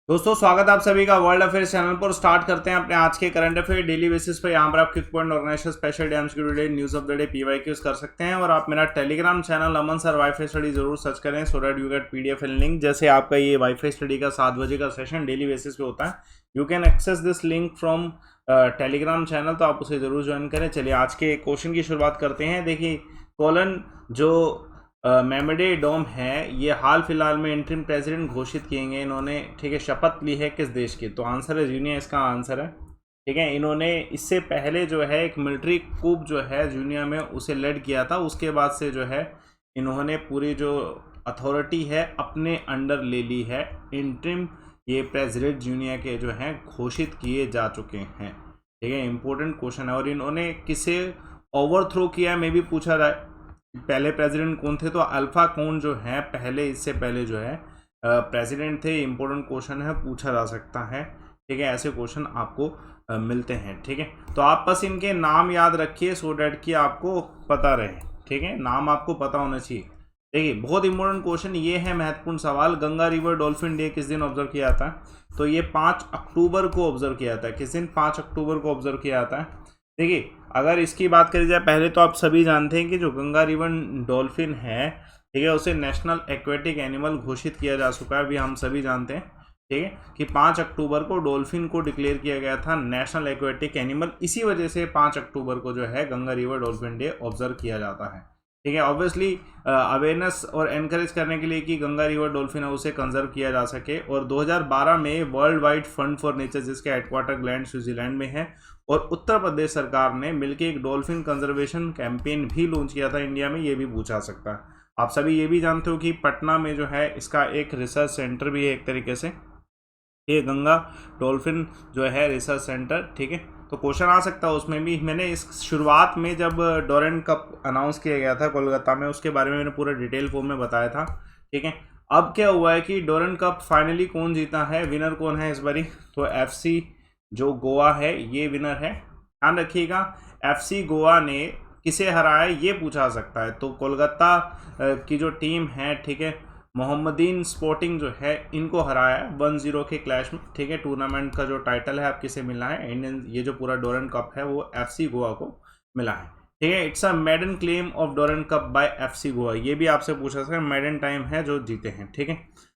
दोस्तों स्वागत है आप सभी का वर्ल्ड अफेयर्स चैनल पर। स्टार्ट करते हैं अपने आज के करंट अफेयर डेली बेसिस पर। यहाँ पर आप quick point, organization, special day, today, news of the day, PYQs कर सकते हैं। और आप मेरा Telegram channel Aman sir wifi study जरूर सर्च करें so that you get PDF and link. जैसे आपका ये वाईफाई स्टडी का 7 बजे का सेशन डेली बेसिस पे होता है, you can access this link from Telegram channel, तो आप उसे जरूर ज्वाइन करें। चलिए आज के क्वेश्चन की शुरुआत करते हैं। देखिए कोलन जो मेमेडे डोम है, ये हाल फिलहाल में इंटरिम प्रेसिडेंट घोषित किए गए। इन्होंने ठीक है शपथ ली है किस देश की? तो आंसर है जूनिया, इसका आंसर है। ठीक है, इन्होंने इससे पहले जो है एक मिलिट्री कूप जो है जूनिया में उसे लेड किया था। उसके बाद से जो है इन्होंने पूरी जो अथॉरिटी है अपने अंडर ले ली है। इंटरिम ये प्रेसिडेंट जूनिया के जो हैं घोषित किए जा चुके हैं। ठीक है, इंपॉर्टेंट क्वेश्चन है। और इन्होंने किसे ओवरथ्रो किया में भी पूछा जाए, पहले प्रेसिडेंट कौन थे? तो अल्फा कौन जो है पहले, इससे पहले जो है प्रेसिडेंट थे। इंपॉर्टेंट क्वेश्चन है, पूछा जा सकता है। ठीक है, ऐसे क्वेश्चन आपको मिलते हैं। ठीक है, तो आप बस इनके नाम याद रखिए सो डैट कि आपको पता रहे। ठीक है, नाम आपको पता होना चाहिए। देखिए बहुत इंपॉर्टेंट क्वेश्चन ये है, महत्वपूर्ण सवाल। गंगा रिवर डॉल्फिन डे किस दिन ऑब्जर्व किया जाता है? तो ये 5 अक्टूबर को ऑब्जर्व किया जाता है। किस दिन? 5 अक्टूबर को ऑब्जर्व किया जाता है। देखिए अगर इसकी बात करी जाए, पहले तो आप सभी जानते हैं कि जो गंगा रिवर डॉल्फिन है, ठीक है, उसे नेशनल एक्वेटिक एनिमल घोषित किया जा चुका है। अभी हम सभी जानते हैं ठीक है कि 5 अक्टूबर को डॉल्फिन को डिक्लेयर किया गया था नेशनल एक्वेटिक एनिमल। इसी वजह से 5 अक्टूबर को जो है Ganga river dolphin day observe किया जाता है। ठीक है, ऑब्वियसली अवेयरनेस और एनकरेज करने के लिए कि गंगा रिवर डॉल्फिन है उसे कंजर्व किया जा सके। और 2012 में world wide fund for nature, जिसके हेडक्वार्टर ग्लैंड स्विट्जरलैंड में है, और उत्तर प्रदेश सरकार ने मिलकर एक डॉल्फिन कंजर्वेशन कैंपेन भी लॉन्च किया था इंडिया में। ये भी पूछा सकता है। आप सभी ये भी जानते हो कि पटना में जो है इसका एक रिसर्च सेंटर भी है एक तरीके से, ये गंगा डॉल्फिन जो है रिसर्च सेंटर। ठीक है, तो क्वेश्चन आ सकता है उसमें भी। मैंने इस शुरुआत में जब डोरेंट कप अनाउंस किया गया था कोलकाता में, उसके बारे में मैंने पूरा डिटेल फॉर्म में बताया था। ठीक है, अब क्या हुआ है कि डोरेंट कप फाइनली कौन जीता है, विनर कौन है इस बारी? तो एफसी जो गोवा है ये विनर है। ध्यान रखिएगा, एफसी गोवा ने किसे हराया ये पूछा सकता है। तो कोलकाता की जो टीम है, ठीक है, मोहम्मदीन स्पोर्टिंग जो है इनको हराया 1-0 के क्लैश में। ठीक है, टूर्नामेंट का जो टाइटल है आप किसे मिला है? इंडियन, ये जो पूरा डोरेंट कप है वो एफसी गोवा को मिला है। ठीक है, it's a maiden claim of Durand cup by FC Goa. ये भी आपसे पूछा सकता है, मेडन टाइम है जो जीते हैं। ठीक है,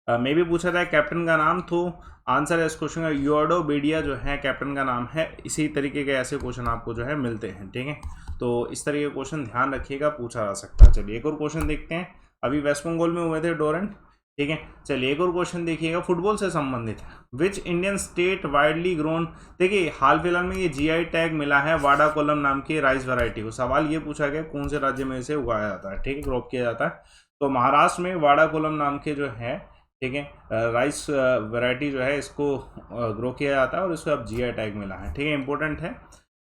मे भी पूछा जाए कैप्टन का नाम, तो आंसर है इस क्वेश्चन का योडो बेडिया जो है कैप्टन का नाम है। इसी तरीके के ऐसे क्वेश्चन आपको जो है मिलते हैं। ठीक है, तो इस तरीके के क्वेश्चन ध्यान रखिएगा, पूछा जा सकता है। चलिए एक और क्वेश्चन देखते हैं। अभी वेस्ट बंगाल में हुए थे डोरेंट। ठीक है, चलिए एक और क्वेश्चन देखिएगा, फुटबॉल से संबंधित है। Which Indian state widely grown, देखिए हाल फिलहाल में ये जीआई टैग मिला है वाडा कोलम नाम की राइस वैरायटी को। सवाल ये पूछा गया कौन से राज्य में इसे उगाया जाता है, ठीक है, क्रॉप किया जाता है। तो महाराष्ट्र में वाडा कोलम नाम के जो है, ठीक है, राइस वैरायटी जो है इसको ग्रो किया जाता है और इसको अब जीआई टैग मिला है। ठीक है, इंपॉर्टेंट है,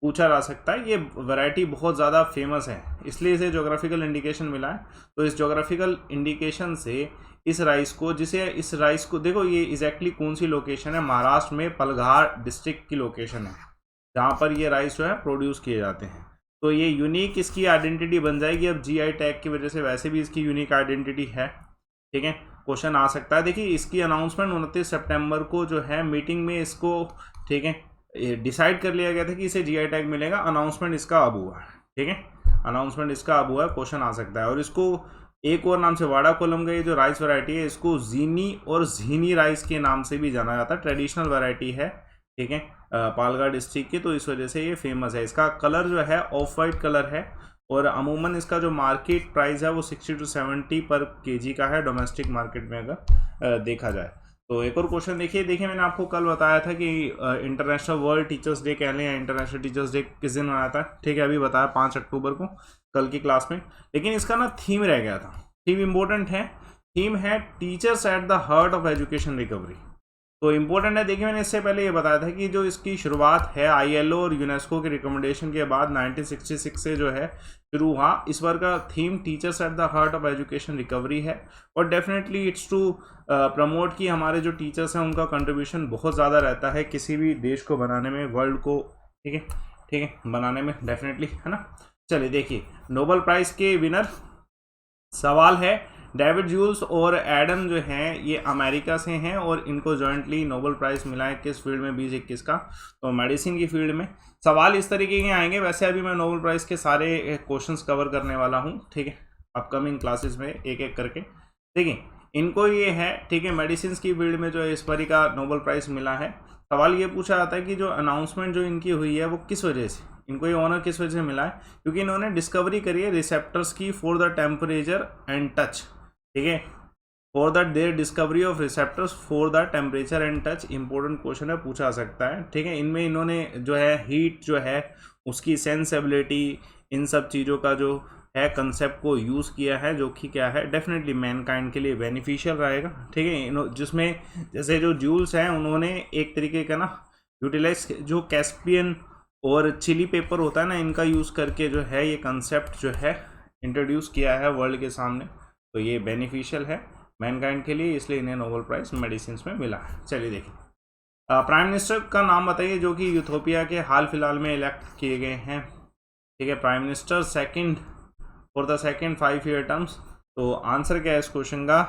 पूछा जा सकता है। ये वैरायटी बहुत ज़्यादा फेमस है इसलिए इसे जोग्राफिकल इंडिकेशन मिला है। तो इस जोग्राफिकल इंडिकेशन से इस राइस को देखो, ये एग्जैक्टली कौन सी लोकेशन है? महाराष्ट्र में पलघार डिस्ट्रिक्ट की लोकेशन है जहाँ पर ये राइस जो है प्रोड्यूस किए जाते हैं। तो ये यूनिक इसकी आइडेंटिटी बन जाएगी अब जीआई टैग की वजह से। वैसे भी इसकी यूनिक आइडेंटिटी है। ठीक है, क्वेश्चन आ सकता है। देखिए इसकी अनाउंसमेंट 29 सितंबर को जो है मीटिंग में इसको, ठीक है, डिसाइड कर लिया गया था कि इसे जीआई टैग मिलेगा। अनाउंसमेंट इसका अब हुआ है। ठीक है, अनाउंसमेंट इसका अब हुआ है। क्वेश्चन आ सकता है। और इसको एक और नाम से वाडा कोलम का ये जो राइस वैरायटी है इसको जीनी और झीनी राइस के नाम से भी जाना जाता है। ट्रेडिशनल वैरायटी है, ठीक है, पालघर डिस्ट्रिक्ट की, तो इस वजह से ये फेमस है। इसका कलर जो है ऑफ वाइट कलर है और अमूमन इसका जो मार्केट प्राइस है वो 60 to 70 पर केजी का है डोमेस्टिक मार्केट में अगर देखा जाए। तो एक और क्वेश्चन देखिए मैंने आपको कल बताया था कि इंटरनेशनल वर्ल्ड टीचर्स डे कह लें या इंटरनेशनल टीचर्स डे किस दिन मनाता है। ठीक है, अभी बताया 5 अक्टूबर को कल की क्लास में। लेकिन इसका ना थीम रह गया था। थीम इंपॉर्टेंट है। थीम है teachers at the heart of education recovery. तो इम्पोर्टेंट है। देखिए मैंने इससे पहले ये बताया था कि जो इसकी शुरुआत है आईएलओ और यूनेस्को के रिकमेंडेशन के बाद 1966 से जो है शुरू हुआ। इस बार का theme teachers at the heart of education recovery है। और डेफिनेटली इट्स टू प्रमोट कि हमारे जो टीचर्स हैं उनका कंट्रीब्यूशन बहुत ज़्यादा रहता है किसी भी देश को बनाने में, वर्ल्ड को, ठीक है, बनाने में डेफिनेटली, है ना। चलिए देखिए नोबेल प्राइज़ के विनर, सवाल है डेविड जूल्स और एडम जो हैं ये अमेरिका से हैं और इनको जॉइंटली नोबेल प्राइज़ मिला है किस फील्ड में 2021 का, तो मेडिसिन की फील्ड में। सवाल इस तरीके के आएंगे। वैसे अभी मैं नोबेल प्राइज़ के सारे क्वेश्चंस कवर करने वाला हूँ, ठीक है, अपकमिंग क्लासेस में एक एक करके। देखिए इनको ये है, ठीक है, मेडिसिन की फील्ड में जो इस बारी का नोबेल प्राइज़ मिला है। सवाल ये पूछा जाता है कि जो अनाउंसमेंट जो इनकी हुई है वो किस वजह से, इनको ये ऑनर किस वजह से मिला है, क्योंकि इन्होंने डिस्कवरी करी है रिसेप्टर्स की for the temperature and touch, ठीक है, for the their discovery of receptors for the temperature and touch. Important question है, पूछा सकता है, ठीक है। इनमें इन्होंने जो है हीट जो है उसकी सेंसेबिलिटी, इन सब चीज़ों का जो है कंसेप्ट को यूज़ किया है, जो कि क्या है डेफिनेटली मैनकाइंड के लिए बेनिफिशियल रहेगा, ठीक है। जिसमें जैसे जो जूल्स हैं उन्होंने एक तरीके का ना यूटिलाइज जो कैस्पियन और चिली पेपर होता है ना, इनका यूज़ करके जो है ये कंसेप्ट जो है इंट्रोड्यूस किया है वर्ल्ड के सामने, तो ये बेनिफिशियल है मैनकाइंड के लिए, इसलिए इन्हें नोबेल प्राइज़ मेडिसिन में मिला है। चलिए देखिए, प्राइम मिनिस्टर का नाम बताइए जो कि यूथोपिया के हाल फिलहाल में इलेक्ट किए गए हैं, ठीक है, prime minister second for the second 5 year terms. तो आंसर क्या है इस क्वेश्चन का,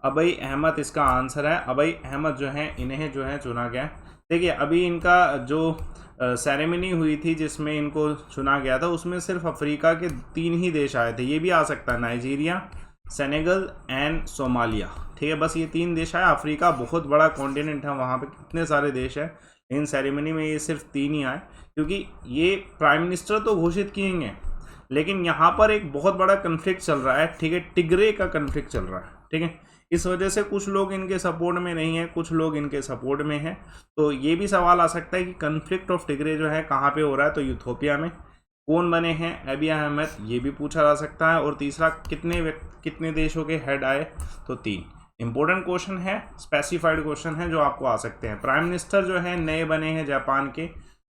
अबई अहमद इसका आंसर है। अबई अहमद जो है इन्हें जो है चुना गया। देखिए अभी इनका जो सेरेमनी हुई थी जिसमें इनको चुना गया था, उसमें सिर्फ अफ्रीका के 3 ही देश आए थे, ये भी आ सकता है नाइजीरिया, सेनेगल एंड सोमालिया, ठीक है, बस ये 3 देश आए। अफ्रीका बहुत बड़ा कॉन्टिनेंट है, वहाँ पे कितने सारे देश हैं, इन सेरेमनी में ये सिर्फ 3 ही आए, क्योंकि ये प्राइम मिनिस्टर तो घोषित किए, लेकिन यहाँ पर एक बहुत बड़ा कन्फ्लिक्ट चल रहा है, ठीक है, टिग्रे का कन्फ्लिक्ट चल रहा है, ठीक है, इस वजह से कुछ लोग इनके सपोर्ट में नहीं है, कुछ लोग इनके सपोर्ट में हैं। तो ये भी सवाल आ सकता है कि कन्फ्लिक्ट ऑफ टिग्रे जो है कहाँ पे हो रहा है, तो यूथोपिया में। कौन बने हैं अबिय अहमद, ये भी पूछा जा सकता है। और तीसरा कितने देशों के हेड आए, तो 3। इंपॉर्टेंट क्वेश्चन है, स्पेसिफाइड क्वेश्चन है जो आपको आ सकते हैं। प्राइम मिनिस्टर जो है नए बने हैं जापान के,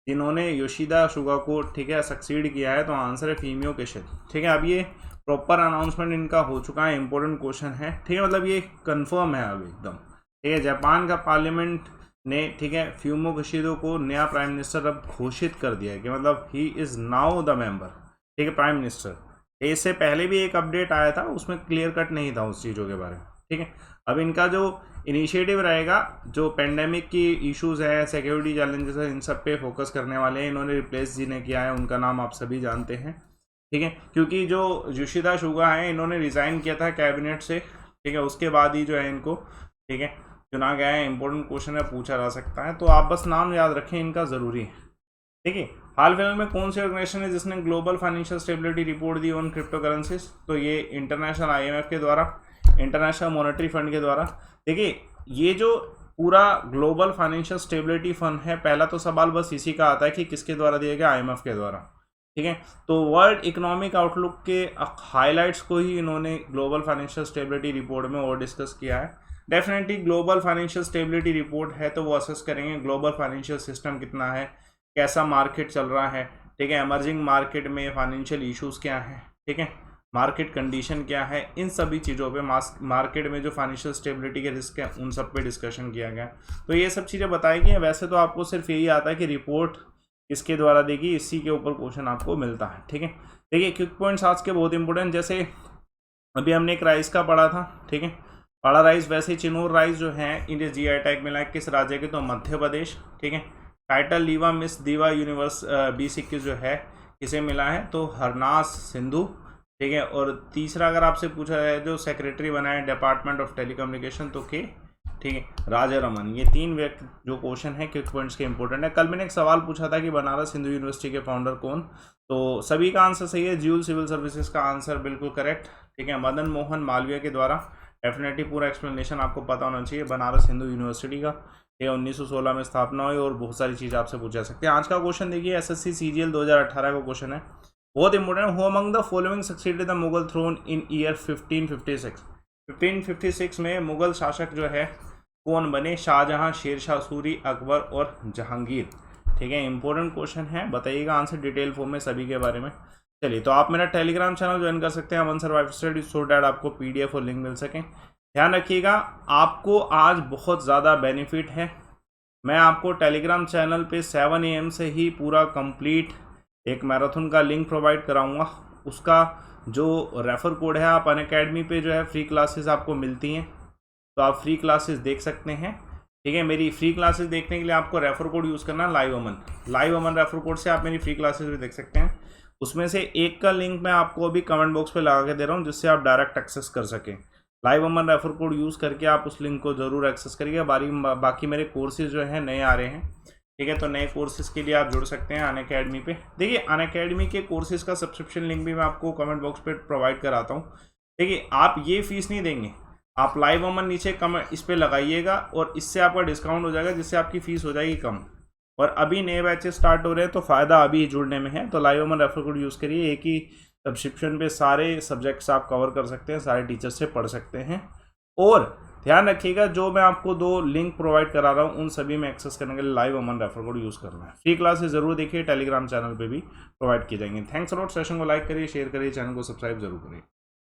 जिन्होंने योशिदा सुगा को, ठीक है, सक्सीड किया है, तो आंसर है फीमियो किशिदा, ठीक है। अब ये प्रॉपर अनाउंसमेंट इनका हो चुका है, इंपॉर्टेंट क्वेश्चन है, ठीक है, मतलब ये कंफर्म है अब एकदम, ठीक है। जापान का पार्लियामेंट ने, ठीक है, फ्यूमियो किशिदा को नया प्राइम मिनिस्टर अब घोषित कर दिया है कि मतलब he is now the member, ठीक है, प्राइम मिनिस्टर। इससे पहले भी एक अपडेट आया था, उसमें क्लियर कट नहीं था उस चीज़ों के बारे में, ठीक है। अब इनका जो इनिशिएटिव रहेगा, जो पेंडेमिक की इश्यूज़ है, सिक्योरिटी चैलेंजेस है, इन सब पे फोकस करने वाले हैं। इन्होंने रिप्लेस जी ने किया है, उनका नाम आप सभी जानते हैं, ठीक है, क्योंकि जो योशिदा सुगा है इन्होंने रिज़ाइन किया था कैबिनेट से, ठीक है, उसके बाद ही जो है इनको, ठीक है, चुना गया है। इंपॉर्टेंट क्वेश्चन है, पूछा जा सकता है, तो आप बस नाम याद रखें, इनका ज़रूरी है, ठीक है। हाल फिलहाल में कौन सी ऑर्गेनाइजेशन है जिसने global financial stability report the on crypto currencies, तो ये इंटरनेशनल IMF के द्वारा, इंटरनेशनल मॉनेटरी फंड के द्वारा। देखिए ये जो पूरा ग्लोबल फाइनेंशियल स्टेबिलिटी फंड है, पहला तो सवाल बस इसी का आता है कि किसके द्वारा दिया गया, IMF के द्वारा, ठीक है। तो वर्ल्ड इकोनॉमिक आउटलुक के हाइलाइट्स को ही इन्होंने ग्लोबल फाइनेंशियल स्टेबिलिटी रिपोर्ट में और डिस्कस किया है। Definitely global financial stability report है तो वो असेस करेंगे ग्लोबल फाइनेंशियल सिस्टम कितना है, कैसा मार्केट चल रहा है, ठीक है, इमर्जिंग मार्केट में फाइनेंशियल इश्यूज क्या हैं, ठीक है, मार्केट कंडीशन क्या है, इन सभी चीज़ों पे मार्केट में जो फाइनेंशियल स्टेबिलिटी के रिस्क हैं उन सब पे डिस्कशन किया गया। तो ये सब चीज़ें बताई गई हैं। वैसे तो आपको सिर्फ यही आता है कि रिपोर्ट किसके द्वारा देगी, इसी के ऊपर क्वेश्चन आपको मिलता है, ठीक है। देखिए क्विक पॉइंट्स आज के बहुत इंपॉर्टेंट, जैसे अभी हमने एक राइस का पढ़ा था, ठीक है, बड़ा राइस, वैसे चिनोर राइस जो है इन्हें GI टैग मिला है, किस राज्य के, तो मध्य प्रदेश, ठीक है। टाइटल लीवा मिस दीवा यूनिवर्स 2021 जो है किसे मिला है, तो हरनास सिंधु, ठीक है। और तीसरा अगर आपसे पूछा जाए जो सेक्रेटरी बना है डिपार्टमेंट ऑफ टेलीकम्युनिकेशन, तो के, ठीक है, राजा रमन। ये 3 व्यक्ति जो क्वेश्चन है क्विक पॉइंट्स के इंपॉर्टेंट है। कल मैंने एक सवाल पूछा था कि बनारस हिंदू यूनिवर्सिटी के फाउंडर कौन, तो सभी का आंसर सही है। ज्यूल सिविल सर्विसेज का आंसर बिल्कुल करेक्ट, ठीक है। मदन मोहन मालवीय के द्वारा, डेफिनेटली पूरा एक्सप्लेनेशन आपको पता होना चाहिए। बनारस हिंदू यूनिवर्सिटी का ये 1916 में स्थापना हुई, और बहुत सारी चीज़ आपसे पूछा सकते हैं। आज का क्वेश्चन देखिए, SSC CGL 2018 का क्वेश्चन है, बहुत important. Who among the following succeeded the Mughal throne in year 1556। 1556 में मुगल शासक जो है कौन बने, शाहजहां, शेरशाह सूरी, अकबर और जहांगीर, ठीक है। इंपॉर्टेंट क्वेश्चन है, बताइएगा आंसर डिटेल फॉर्म में सभी के बारे में। चलिए, तो आप मेरा टेलीग्राम चैनल ज्वाइन कर सकते हैं, Aman sir wife study, so that आपको PDF और लिंक मिल सकें। ध्यान रखिएगा, आपको आज बहुत ज़्यादा बेनिफिट है। मैं आपको टेलीग्राम चैनल पे 7 AM से ही पूरा कंप्लीट एक मैराथन का लिंक प्रोवाइड कराऊंगा, उसका जो रेफ़र कोड है, आप अनअकैडमी पे जो है फ्री क्लासेस आपको मिलती हैं, तो आप फ्री क्लासेस देख सकते हैं। ठीक है, मेरी फ्री क्लासेस देखने के लिए आपको रेफ़र कोड यूज़ करना है लाइव अमन रेफ़र कोड से आप मेरी फ्री क्लासेस भी देख सकते हैं। उसमें से एक का लिंक मैं आपको अभी कमेंट बॉक्स पे लगा के दे रहा हूँ, जिससे आप डायरेक्ट एक्सेस कर सकें। लाइव अमन रेफ़र कोड यूज़ करके आप उस लिंक को ज़रूर एक्सेस करिए। बाकी मेरे कोर्सेज जो हैं नए आ रहे हैं, ठीक है, तो नए कोर्सेज के लिए आप जुड़ सकते हैं अनअकैडमी पे। देखिए, अनअकैडमी के कोर्सेज का सब्सक्रिप्शन लिंक भी मैं आपको कमेंट बॉक्स पे प्रोवाइड कराता हूँ। देखिए, आप ये फीस नहीं देंगे, आप लाइव अमन नीचे कमेंट इस पर लगाइएगा और इससे आपका डिस्काउंट हो जाएगा, जिससे आपकी फ़ीस हो जाएगी कम। और अभी नए बैचेस स्टार्ट हो रहे हैं, तो फ़ायदा अभी जुड़ने में है। तो लाइव अमन रेफर कोड यूज़ करिए, एक ही सब्सक्रिप्शन पे सारे सब्जेक्ट्स आप कवर कर सकते हैं, सारे टीचर्स से पढ़ सकते हैं। और ध्यान रखिएगा, जो मैं आपको 2 लिंक प्रोवाइड करा रहा हूँ, उन सभी में एक्सेस करने के लिए लाइव अमन रेफर कोड यूज़ करना है। फ्री क्लासेस ज़रूर देखिए, टेलीग्राम चैनल पे भी प्रोवाइड किए जाएंगे। Thanks a lot. सेशन को लाइक करिए, शेयर करिए, चैनल को सब्सक्राइब जरूर करिए।